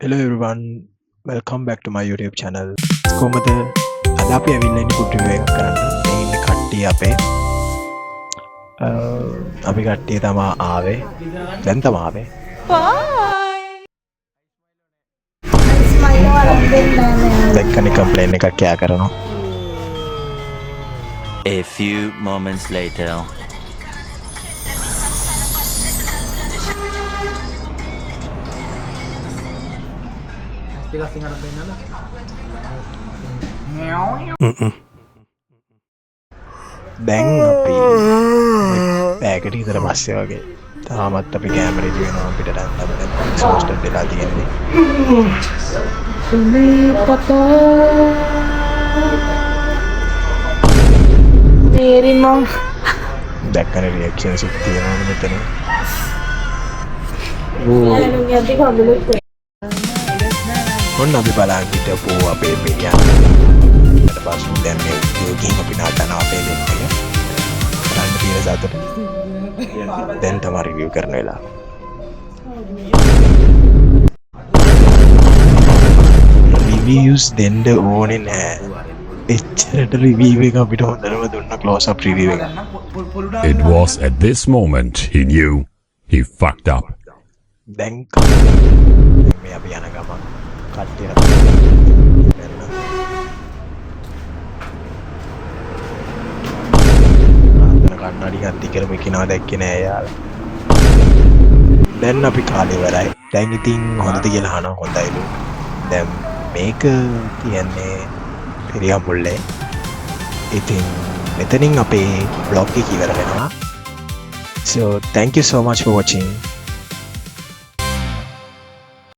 Hello everyone, welcome back to my YouTube channel. කොහමද අද අපි ඇවිල්ලා ඉන්නේ ෆුඩ් රිවිව් එකක් කරන්න. මේ ඉන්නේ කට්ටිය අපේ අපි කට්ටිය තමයි ආවේ. දැන් තමයි ආවේ. දැක්කනේ කම්ප්ලේන් එකක් කියා කරනවා. A few moments later. දැන් අපි පැයකට විතර පස්සේ වගේ තාමත් අපි කැමරේ දිනනවා අපිට දැන් එක්ස්පෝස්ටඩ් වෙලා තියෙන්නේ. मेरी माँ දැක්කනේ රියැක්ෂන්ස් එක තියෙනවා මෙතන. ඔන්න අපි බලන් හිටපු අපේ බිරියානි. ඊට පස්සේ දැන් මේ ගේම් අපි නටන අපේ දෙන්නේ. ගන්න තියෙන සතුට. දැන් තමයි රිවිව් කරන වෙලාව. රිවිව්ස් දෙන්න ඕනේ නෑ. එච්චරට රිවිව් එක අපිට හොඳටම දුන්න ක්ලෝස් අප් රිවිව් එක. It was at this moment he knew he fucked up. දැන් මේ අපි යන ගමන් කට්ටිය කන්නඩි ගත්ති කරපු කෙනා දැක්කේ නෑ යාලා. දැන් අපි කාලේ ඉවරයි. දැන් ඉතින් හොඳද කියලා අහනවා හොඳයිලු. දැන් මේක කියන්නේ පෙරියම්පුල්ලේ. ඉතින් මෙතනින් අපේ vlog එක ඉවර වෙනවා. So thank you so much for watching.